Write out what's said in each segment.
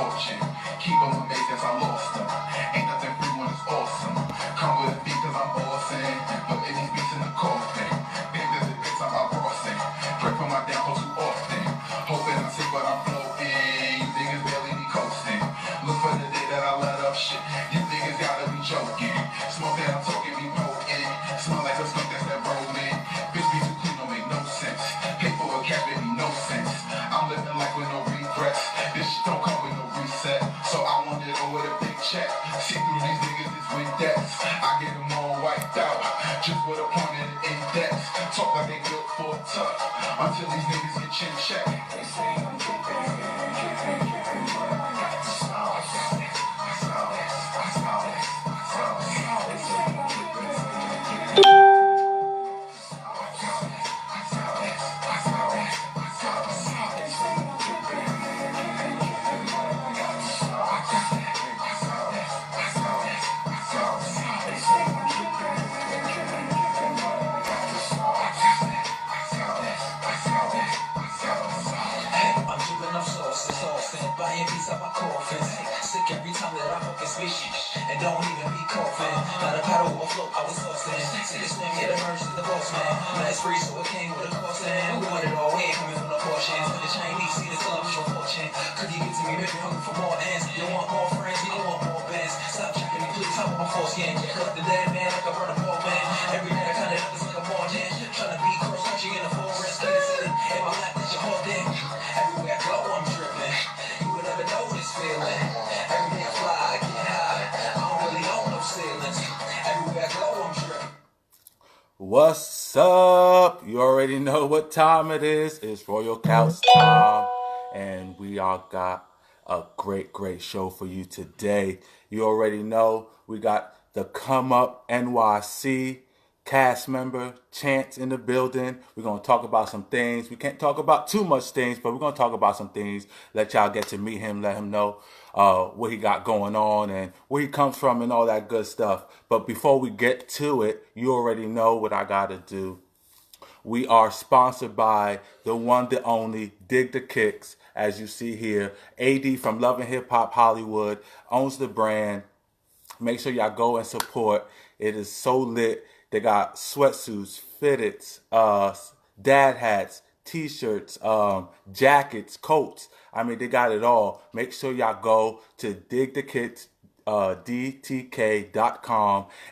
fortune. Keep them amazed as I lost them. Ain't nothing free when it's awesome. Come with a beat cause I'm awesome. Putting these beats in the coffin. Big as it is, I'm outbossing. Pray for my downfall too often. Hoping I'm sick but I'm floating. You niggas barely be coasting. Look for the day that I let up shit. You niggas gotta be joking. Smoke that I'm talking be potent. Smell like a skunk that's that rolling. Bitch be too clean, don't make no sense. Pay for a cap, it be no sense. I'm living life with no regrets. This shit don't come with no reset. So I want it all with a big check. See through these niggas is with debts. I get them all wiped out. Just with a point in the index. Talk like they built for tough. Until these niggas get chin check. They say I'm buying beats out my coffin. Sick every time that I fucking switch. And don't even be coughing. Not a paddle or float, I was tossing. See this swim, yeah, the merge to the boss man. Last free, so it came with a cost. And we want it all, we ain't coming from no portions. When the Chinese see this love, show fortune. Could you get to me, baby, hungry for more ants? You want more friends, you don't want more bands. Stop checking me, please, I'm on my force game. Collect the dead man like a run a ball man. Every night I count it up, it's like a ball jam. Trying to be cross country in the forest. Get it sitting in my lap, that you hold in. Everywhere I go, I'm dripping. You would never know this feeling. Every day I fly, I get high. I don't really own no ceilings. Everywhere I go, I'm dripping. What's up? You already know what time it is. It's Royal Couch time. And we all got a great show for you today. You already know we got the Come Up NYC cast member, Chance, in the building. We're going to talk about some things. We can't talk about too much things, but we're going to talk about some things. Let y'all get to meet him, let him know what he got going on and where he comes from and all that good stuff. But before we get to it, you already know what I got to do. We are sponsored by the one, the only, Dig the Kicks. As you see here, AD from Love and Hip Hop Hollywood owns the brand. Make sure y'all go and support. It is so lit. They got sweatsuits, fitteds, dad hats, t-shirts, jackets, coats. I mean, they got it all. Make sure y'all go to Dig the Kicks, dtk.com,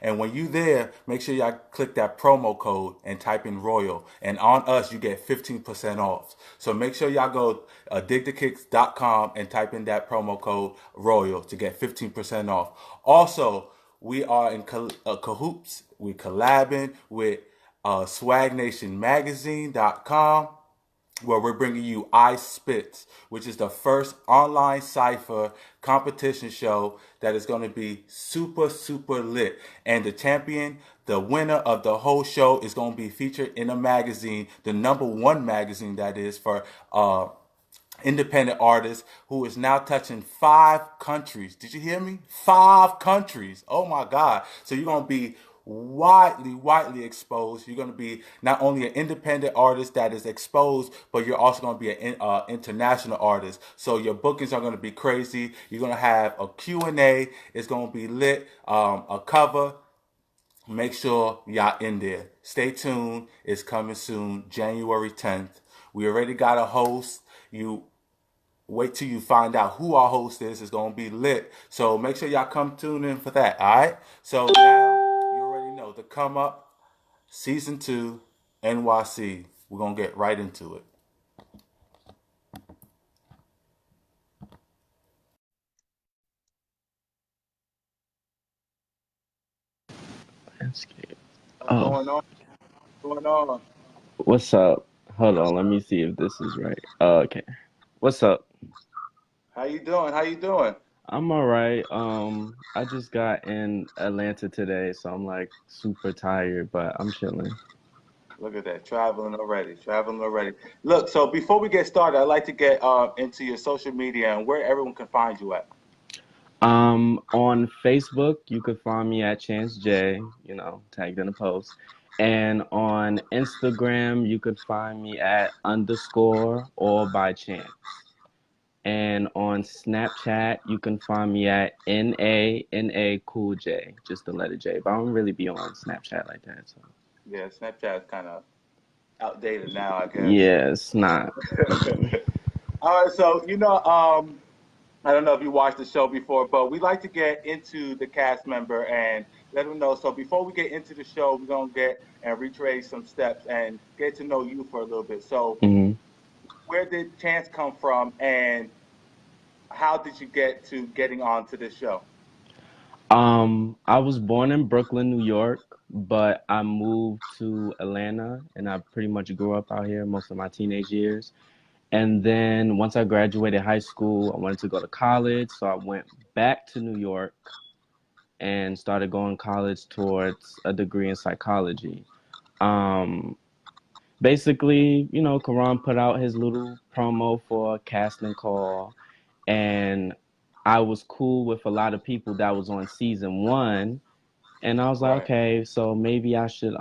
and when you there, make sure y'all click that promo code and type in Royal, and on us you get 15% off. So make sure y'all go digthekicks.com and type in that promo code Royal to get 15% off. Also, we are in cahoots. We're collabing with swagnationmagazine.com, where we're bringing you I Spits, which is the first online cypher competition show that is going to be super lit. And the champion, the winner of the whole show, is going to be featured in a magazine, the #1 magazine that is for independent artists, who is now touching 5 countries. Did you hear me? 5 countries. Oh my God. So you're going to be widely exposed. You're going to be not only an independent artist that is exposed, but you're also going to be an international artist. So your bookings are going to be crazy. You're going to have a Q&A. It's going to be lit. A cover. Make sure y'all in there. Stay tuned. It's coming soon, January 10th. We already got a host. You wait till you find out who our host is. It's going to be lit. So make sure y'all come tune in for that, all right? So now you already know the Come Up Season 2 NYC. We're going to get right into it. Landscape. What's going on? What's going on? What's up? Hold on, let me see if this is right. Okay. What's up? How you doing? How you doing? I'm all right. I just got in Atlanta today, so I'm like super tired, but I'm chilling. Look at that, traveling already, traveling already. Look, so before we get started, I'd like to get into your social media and where everyone can find you at. On Facebook, you could find me at Chance J, tagged in a post. And on Instagram, you could find me at underscore all by chance. And on Snapchat, you can find me at NA Cool J, just the letter J. But I don't really be on Snapchat like that. So Yeah, Snapchat is kind of outdated now, I guess. yeah, it's not. Mm-mm. All right, so I don't know if you watched the show before, but we like to get into the cast member and let them know. So before we get into the show, we're gonna get and retrace some steps and get to know you for a little bit. So Mhm. where did Chance come from, and how did you get to getting on to this show? I was born in Brooklyn, New York, but I moved to Atlanta, and I pretty much grew up out here most of my teenage years. And then once I graduated high school, I wanted to go to college, so I went back to New York and started going to college towards a degree in psychology. Um, Basically, Karan put out his little promo for a casting call, and I was cool with a lot of people that was on season one, and I was like, Right. okay, so maybe I should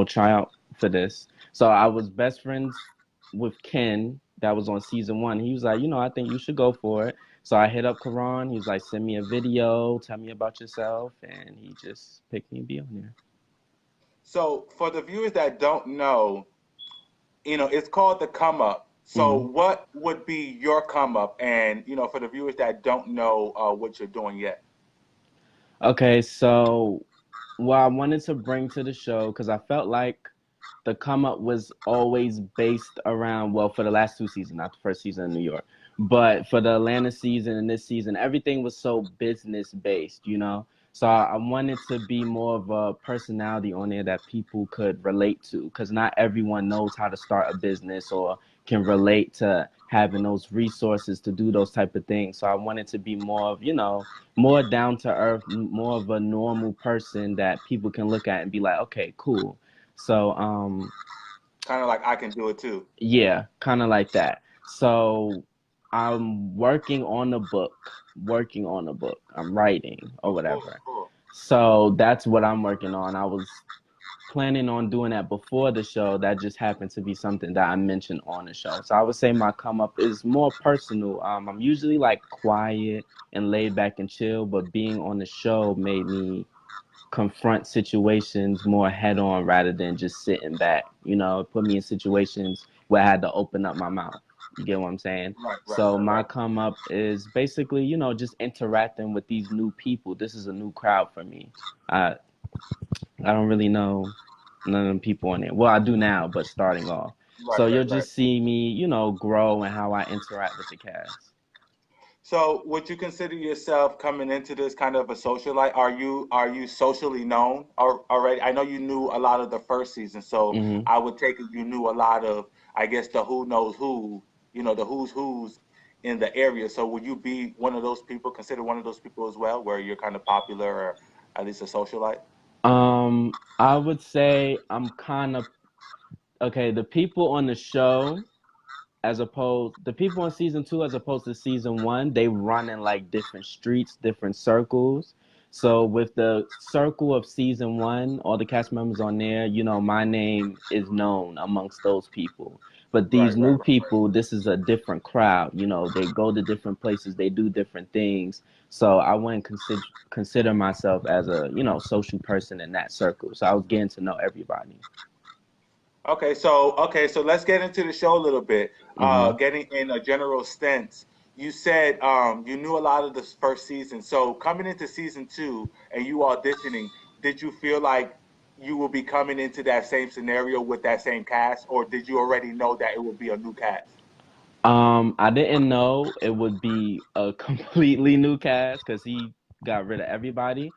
try out for this. So I was best friends with Ken that was on season one. He was like, I think you should go for it. So I hit up Karan. He was like, send me a video, tell me about yourself, and he just picked me to be on there. So for the viewers that don't know, it's called the come up. So Hmm. what would be your come up? And for the viewers that don't know what you're doing yet. Okay, so what I wanted to bring to the show, because I felt like the come up was always based around, well, for the last two seasons, not the first season in New York, but for the Atlanta season and this season, everything was so business based. So I wanted to be more of a personality on there that people could relate to, because not everyone knows how to start a business or can relate to having those resources to do those type of things. So I wanted to be more of, more down to earth, more of a normal person that people can look at and be like, okay, cool. So, Kind of like I can do it too. yeah, kind of like that. So, I'm working on a book. I'm writing or Cool, whatever. cool. So, that's what I'm working on. I was planning on doing that before the show. That just happened to be something that I mentioned on the show. So, I would say my come up is more personal. I'm usually like quiet and laid back and chill, but being on the show made me confront situations more head on rather than just sitting back. It put me in situations where I had to open up my mouth. You get what I'm saying? Right, right, So right, my right. come up is basically, just interacting with these new people. This is a new crowd for me. I I don't really know none of them people on it. Well, I do now, but starting off. Right, So you'll right, right. just see me, grow and how I interact with the cast. So, would you consider yourself coming into this kind of a socialite? Are you socially known already? I know you knew a lot of the first season, so Hmm. I would take it you knew a lot of, I guess, the who knows who, the who's in the area. So, would you be one of those people? Consider one of those people as well, where you're kind of popular or at least a socialite? I would say I'm kind of okay. The people on the show, the people in season two as opposed to season one, they run in like different streets, different circles. So with the circle of season one, all the cast members on there, my name is known amongst those people. But Right, these right, new people, this is a different crowd. They go to different places, they do different things. So I wouldn't consider myself as a social person in that circle. So I was getting to know everybody. Okay, so let's get into the show a little bit. Hmm. Getting in a general sense, you said you knew a lot of the first season. So coming into season two and you auditioning, did you feel like you will be coming into that same scenario with that same cast, or did you already know that it would be a new cast? I didn't know it would be a completely new cast because he got rid of everybody,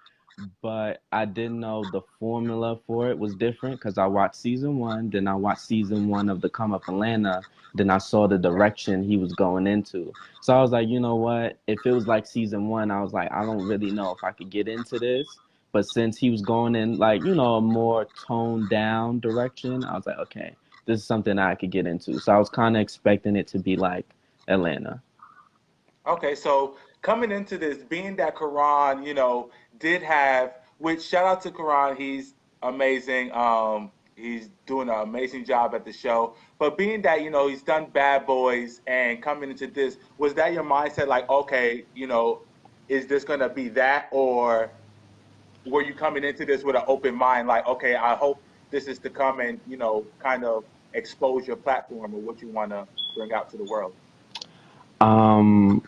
but I didn't know the formula for it was different because I watched season one, then I watched season one of the Come Up Atlanta, then I saw the direction he was going into. So I was like, you know what? If it was like season one, I was like, I don't really know if I could get into this. But since he was going in like, a more toned down direction, I was like, okay, this is something I could get into. So I was kind of expecting it to be like Atlanta. Okay, so coming into this, being that Quran, did have, which shout out to Quran, he's amazing. He's doing an amazing job at the show. But being that, he's done Bad Boys and coming into this, was that your mindset like, okay, is this going to be that? Or were you coming into this with an open mind like, okay, I hope this is to come and, kind of expose your platform or what you want to bring out to the world? Um,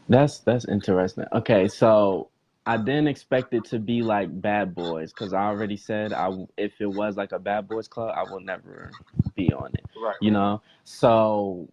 that's interesting. Okay, so I didn't expect it to be like Bad Boys because I already said if it was like a Bad Boys Club, I will never be on it. Right. You know, so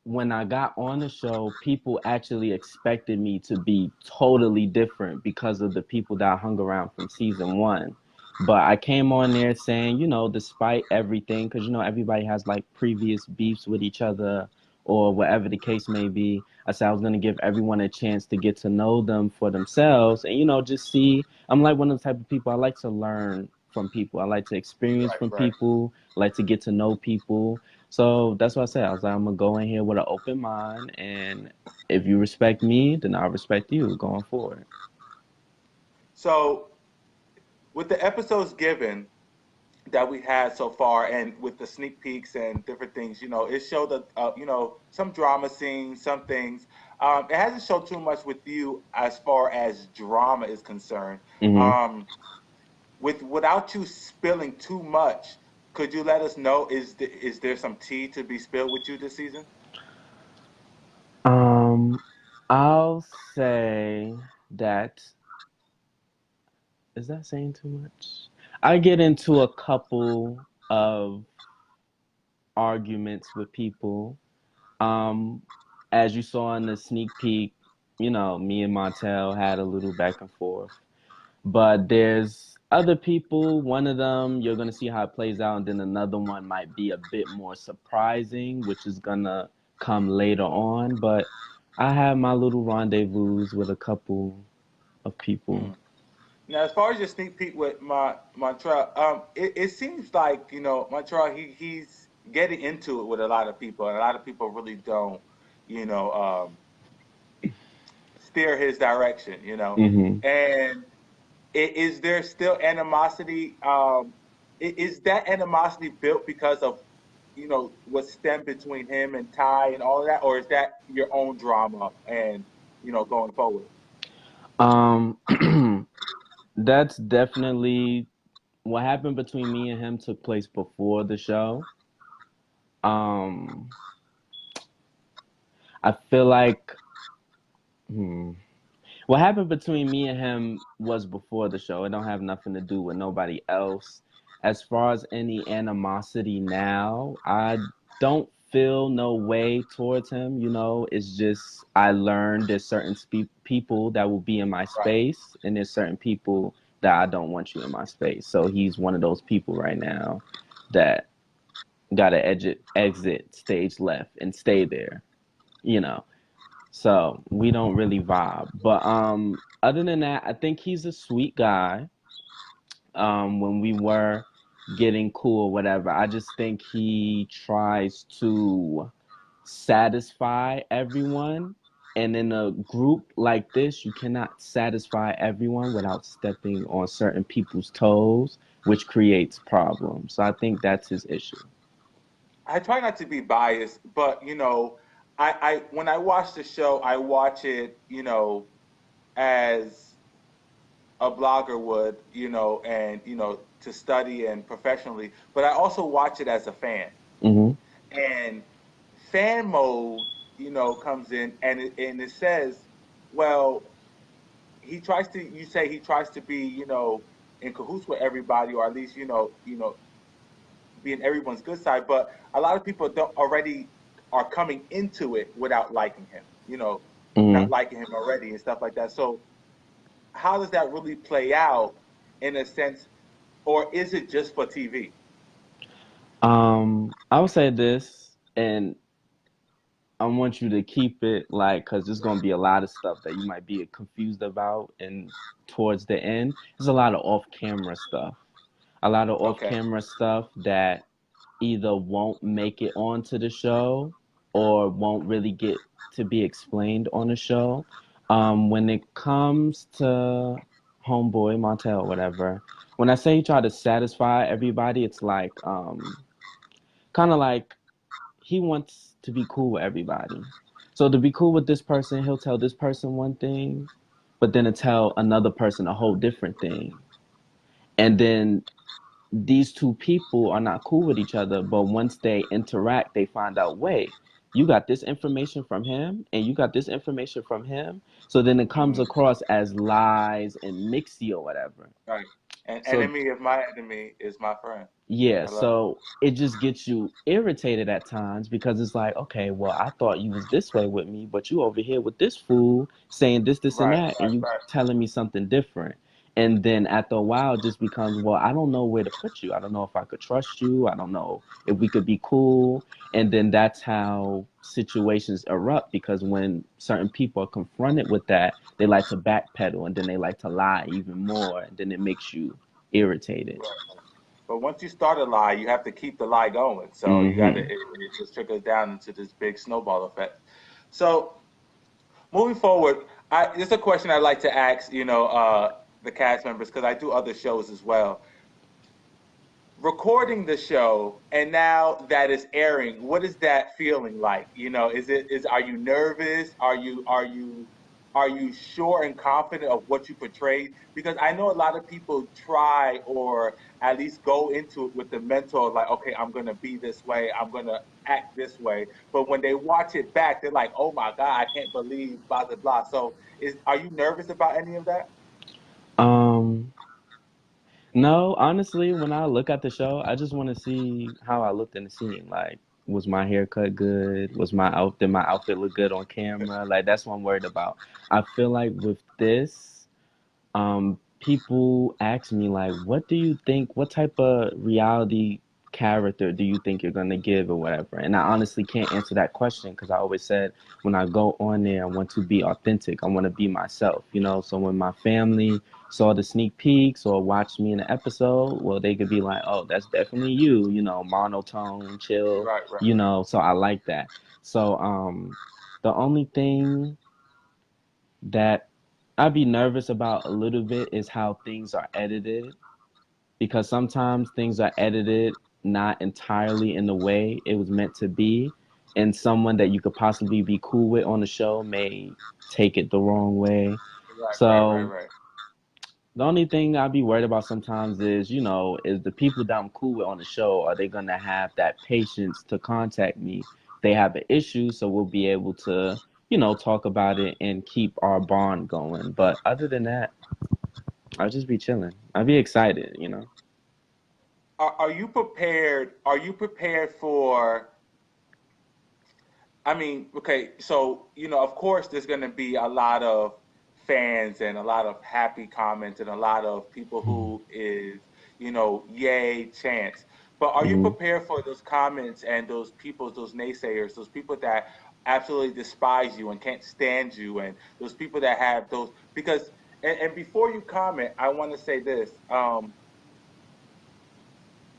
when I got on the show, people actually expected me to be totally different because of the people that I hung around from season one. But I came on there saying, despite everything, because, everybody has like previous beefs with each other or whatever the case may be. I said I was going to give everyone a chance to get to know them for themselves and, just see. I'm like one of the type of people I like to learn from people. I like to experience Right. from Right. people, I like to get to know people. So that's what I said. I was like, I'm gonna go in here with an open mind, and if you respect me, then I'll respect you going forward. So with the episodes given that we had so far, and with the sneak peeks and different things, it showed some drama scenes, some things. It hasn't showed too much with you as far as drama is concerned. Hmm. Um, without you spilling too much, could you let us know is there some tea to be spilled with you this season? Um, I'll say that is that saying too much? I get into a couple of arguments with people. Um, as you saw in the sneak peek, me and Montel had a little back and forth. But there's other people. One of them, you're going to see how it plays out. And then another one might be a bit more surprising, which is going to come later on. But I have my little rendezvous with a couple of people. Hmm. Now, as far as your sneak peek with Montreal, it seems like Montreal he's getting into it with a lot of people, and a lot of people really don't, you know, steer his direction, Hmm. And is there still animosity? Is that animosity built because of what stemmed between him and Ty and all of that, or is that your own drama and going forward? Um, that's definitely what happened between me and him took place before the show. Um, I feel like hmm, what happened between me and him was before the show. It don't have nothing to do with nobody else. As far as any animosity now, I don't feel no way towards him. It's just I learned there's certain people that will be in my Right. space, and there's certain people that I don't want you in my space. So he's one of those people right now that gotta exit stage left and stay there. You know. So we don't really vibe. But other than that, I think he's a sweet guy. When we were getting cool or whatever, I just think he tries to satisfy everyone. And in a group like this, you cannot satisfy everyone without stepping on certain people's toes, which creates problems. So I think that's his issue. I try not to be biased, but I when I watch the show, I watch it, as a blogger would, and to study and professionally, but I also watch it as a fan. Hmm. And fan mode, comes in and it says, well, you say he tries to be, in cahoots with everybody, or at least, be in everyone's good side, but a lot of people don't already are coming into it without liking him, Hmm. not liking him already and stuff like that. So how does that really play out in a sense, or is it just for TV? I would say this, and I want you to keep it like, because there's going to be a lot of stuff that you might be confused about. And towards the end, there's a lot of off camera stuff. A lot of off Okay. camera stuff that either won't make it onto the show or won't really get to be explained on the show. When it comes to homeboy Montel, whatever. When I say he tried to satisfy everybody, it's like kind of like he wants to be cool with everybody. So to be cool with this person, he'll tell this person one thing, but then to tell another person a whole different thing. And then these two people are not cool with each other, but once they interact, they find out, wait, you got this information from him and you got this information from him. So then it comes Mm, across as lies and mixy or whatever. right. An So enemy of my enemy is my friend. yeah, Hello? so it just gets you irritated at times because it's like, okay, well, I thought you was this way with me, but you over here with this fool saying this, and Right, that, and right, you right. telling me something different. And then after a while, it just becomes, well, I don't know where to put you. I don't know if I could trust you. I don't know if we could be cool. And then that's how situations erupt because when certain people are confronted with that, they like to backpedal and then they like to lie even more. And then it makes you irritated. But once you start a lie, you have to keep the lie going. So you got to, Hmm. it just trickles down into this big snowball effect. So moving forward, there's a question I'd like to ask, the cast members, because I do other shows as well. Recording the show and now that it's airing, what is that feeling like? Are you nervous? Are you sure and confident of what you portrayed? Because I know a lot of people try or at least go into it with the mental like, okay, I'm gonna be this way, I'm gonna act this way. But when they watch it back, they're like, oh my God, I can't believe blah blah blah. So are you nervous about any of that? Um, no, honestly, when I look at the show, I just want to see how I looked in the scene. Like, was my haircut good? Did my outfit look good on camera? Like, that's what I'm worried about. I feel like with this, people ask me like, what do you think, what type of reality character do you think you're gonna give or whatever? And I honestly can't answer that question because I always said when I go on there, I want to be authentic. I want to be myself, you know. So when my family saw the sneak peeks or watched me in the episode, well, they could be like, oh, that's definitely you, you know, monotone, chill, Right, right. you know. So I like that. So the only thing that I'd be nervous about a little bit is how things are edited because sometimes things are edited not entirely in the way it was meant to be, and someone that you could possibly be cool with on the show may take it the wrong way. Right, right, right, So right. the only thing I'd be worried about sometimes is, you know, is the people that I'm cool with on the show, are they gonna have that patience to contact me? If they have an issue, so we'll be able to, you know, talk about it and keep our bond going. But other than that, I'll just be chilling. I'll be excited, you know. Are you prepared? Are you prepared for? I mean, okay, so of course, there's going to be a lot of fans and a lot of happy comments and a lot of people who is, yay chants. But are you Hmm. prepared for those comments and those people, those naysayers, those people that absolutely despise you and can't stand you, and those people that have those? Because and before you comment, I want to say this.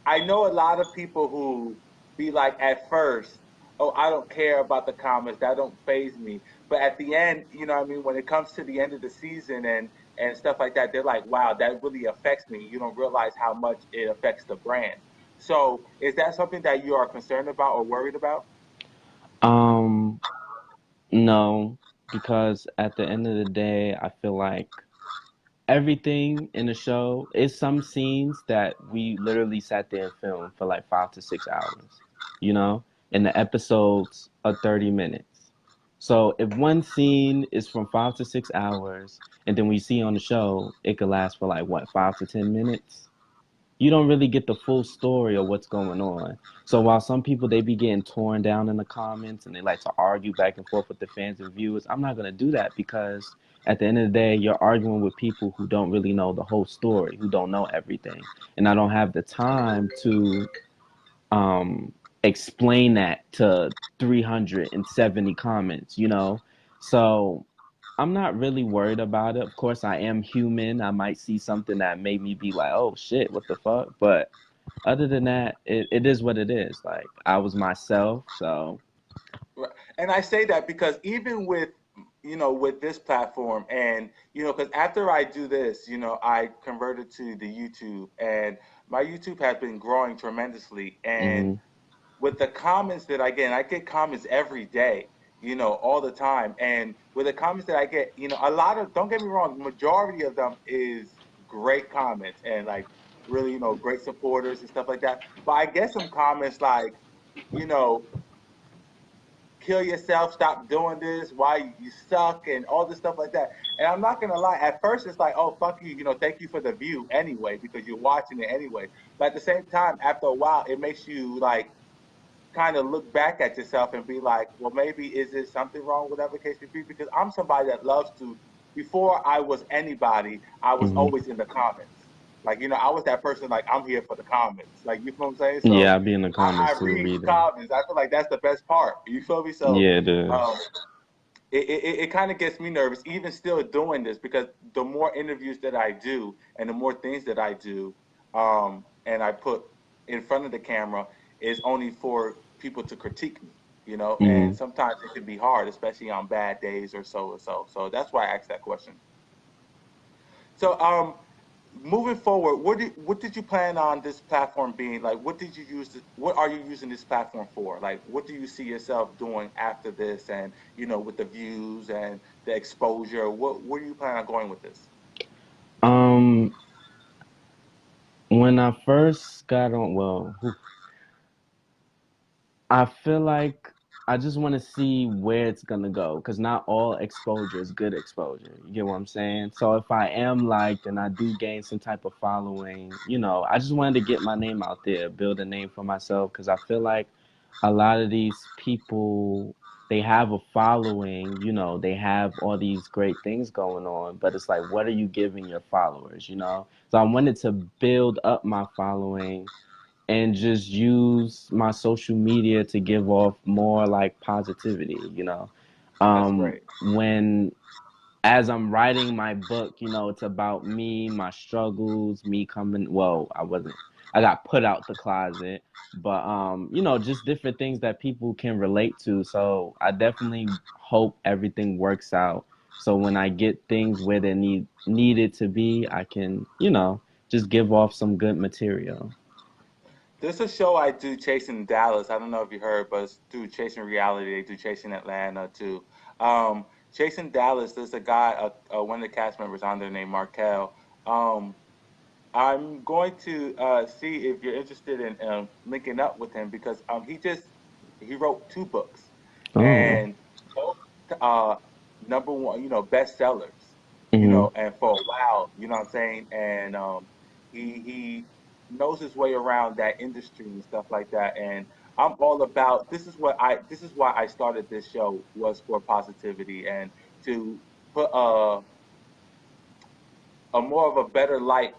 I know a lot of people who be like at first, oh, I don't care about the comments, that don't phase me. But at the end, what I mean, when it comes to the end of the season and stuff like that, they're like, wow, that really affects me. You don't realize how much it affects the brand. So is that something that you are concerned about or worried about? Um, no, because at the end of the day, I feel like everything in the show is some scenes that we literally sat there and filmed for like 5 to 6 hours, you know, and the episodes are 30 minutes. So if one scene is from 5 to 6 hours, and then we see on the show, it could last for like what, 5 to 10 minutes? You don't really get the full story of what's going on. So while some people they be getting torn down in the comments and they like to argue back and forth with the fans and viewers, I'm not gonna do that because at the end of the day, you're arguing with people who don't really know the whole story, who don't know everything, and I don't have the time to um, explain that to 370 comments, you know? So I'm not really worried about it. Of course, I am human. I might see something that made me be like, oh shit, what the fuck? But other than that, it is what it is. Like, I was myself. So, Right. And I say that because even with with this platform, and because after I do this, I converted to the YouTube, and my YouTube has been growing tremendously. And Mhm. with the comments that I get comments every day, all the time. And with the comments that I get, a lot of, don't get me wrong, majority of them is great comments and like really, great supporters and stuff like that. But I get some comments like, you know, kill yourself, stop doing this, why you suck, and all this stuff like that. And I'm not gonna lie, at first it's like, oh fuck you, thank you for the view anyway, because you're watching it anyway. But at the same time, after a while, it makes you like kind of look back at yourself and be like, well, maybe is there something wrong, whatever case may be? Because I'm somebody that loves to, before I was anybody, I was Mhm. always in the comments. Like, I was that person, like, I'm here for the comments. Like, you feel what I'm saying? Yeah, So I be in the I comments too, read reading. comments. I feel like that's the best part. You feel me? So Yeah, it is. um, it kind of gets me nervous, even still doing this, because the more interviews that I do and the more things that I do, and I put in front of the camera, is only for people to critique me, and Mhm. sometimes it can be hard, especially on bad days or so or so. So that's why I asked that question. So, moving forward, what did you plan on this platform being? Like, what did you use? What are you using this platform for? Like, what do you see yourself doing after this? And with the views and the exposure, where do you plan on going with this? Um, when I first got on, well, I feel like I just want to see where it's gonna go because not all exposure is good exposure. You get what I'm saying? So if I am liked and I do gain some type of following, I just wanted to get my name out there, build a name for myself because I feel like a lot of these people they have a following, they have all these great things going on, but it's like what are you giving your followers? So I wanted to build up my following and just use my social media to give off more like positivity. That's great. When as I'm writing my book, it's about me, my struggles, me coming, well, I got put out the closet, but just different things that people can relate to. So I definitely hope everything works out. So when I get things where they needed to be, I can, just give off some good material. There's a show I do, Chasing Dallas. I don't know if you heard, but it's through Chasing Reality. They do Chasing Atlanta too. Chasing Dallas. There's a guy, one of the cast members on there named Markel. Um, I'm going to see if you're interested in linking up with him, because he wrote two books, Oh. and both number one, bestsellers, Hmm. and for a while, you know what I'm saying, and he knows his way around that industry and stuff like that. And I'm all about, this is why I started this show, was for positivity and to put a more of a better light,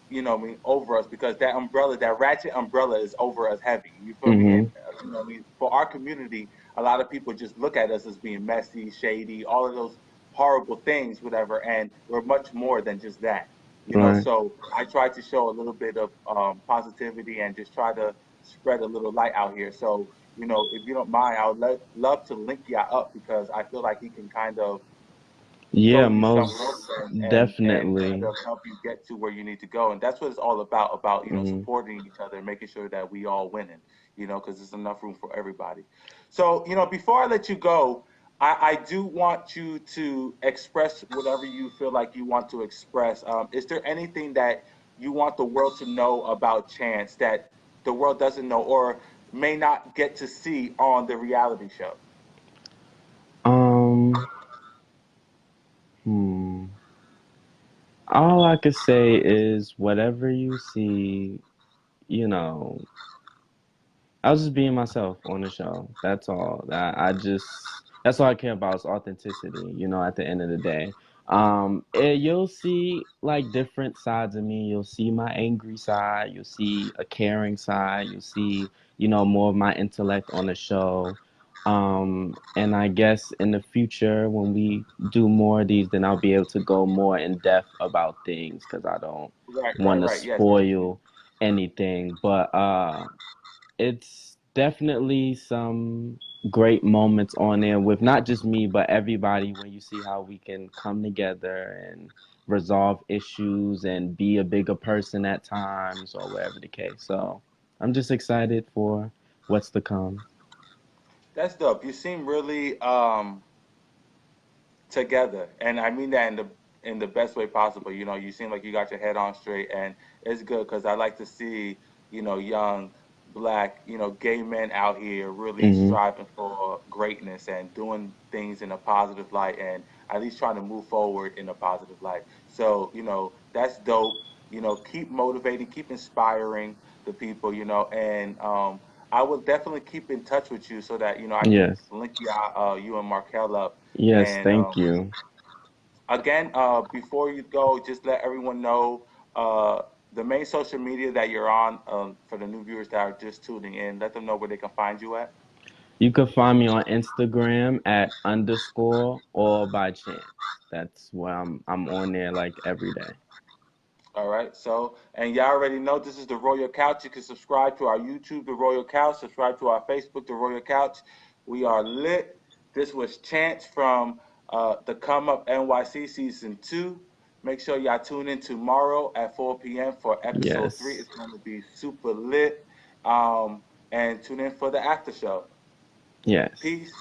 what I mean, over us, because that umbrella, that ratchet umbrella, is over us heavy. You feel me? And Hmm. what I mean, for our community, a lot of people just look at us as being messy, shady, all of those horrible things, whatever. And we're much more than just that. Right. So I try to show a little bit of positivity and just try to spread a little light out here. So, if you don't mind, I would love to link you up, because I feel like he can kind of Yeah, show you some most ropes and kind definitely. of help you get to where you need to go. And that's what it's all about, Hmm. supporting each other and making sure that we all winning, because there's enough room for everybody. So, before I let you go, I do want you to express whatever you feel like you want to express. Is there anything that you want the world to know about Chance that the world doesn't know or may not get to see on the reality show? Um, hmm. All I could say is whatever you see, you know, I was just being myself on the show. That's all. That's all I care about is authenticity, at the end of the day. You'll see like different sides of me. You'll see my angry side, you'll see a caring side, you'll see, more of my intellect on the show. And I guess in the future when we do more of these, then I'll be able to go more in depth about things because I don't Right, right, want to right. Yes. spoil anything. But it's definitely some great moments on there with not just me but everybody, when you see how we can come together and resolve issues and be a bigger person at times or whatever the case. So I'm just excited for what's to come. That's dope. You seem really together, and I mean that in the best way possible. You know, you seem like you got your head on straight, and it's good because I like to see, you know, young black, you know, gay men out here really Hmm. striving for greatness and doing things in a positive light, and at least trying to move forward in a positive light. So, you know, that's dope. You know, keep motivating, keep inspiring the people, you know, and I will definitely keep in touch with you so that, you know, I can Yes. link you out, you and Markel up. Yes, And thank you. again, before you go, just let everyone know uh, the main social media that you're on, for the new viewers that are just tuning in. Let them know where they can find you at. You can find me on Instagram at underscore all by chance. That's where I'm on there like every day. All right. So, and y'all already know this is the Royal Couch. You can subscribe to our YouTube, the Royal Couch. Subscribe to our Facebook, the Royal Couch. We are lit. This was Chance from the Come Up NYC season 2. Make sure y'all tune in tomorrow at 4 p.m. for episode 3. Yes. It's going to be super lit. Um, and tune in for the after show. Yes. Peace.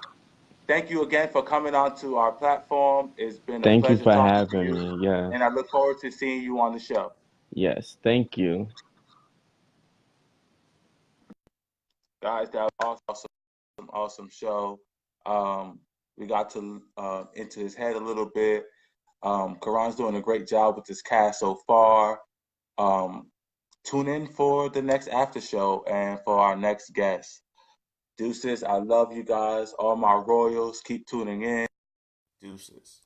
Thank you again for coming on to our platform. It's been a Thank you pleasure for talking to having you, me. Yes. and I look forward to seeing you on the show. Yes. Thank you. Guys, that was awesome show. Um, we got to into his head a little bit. Karan's doing a great job with this cast so far. Um, Tune in for the next after show and for our next guest. Deuces, I love you guys. All my royals, keep tuning in. Deuces.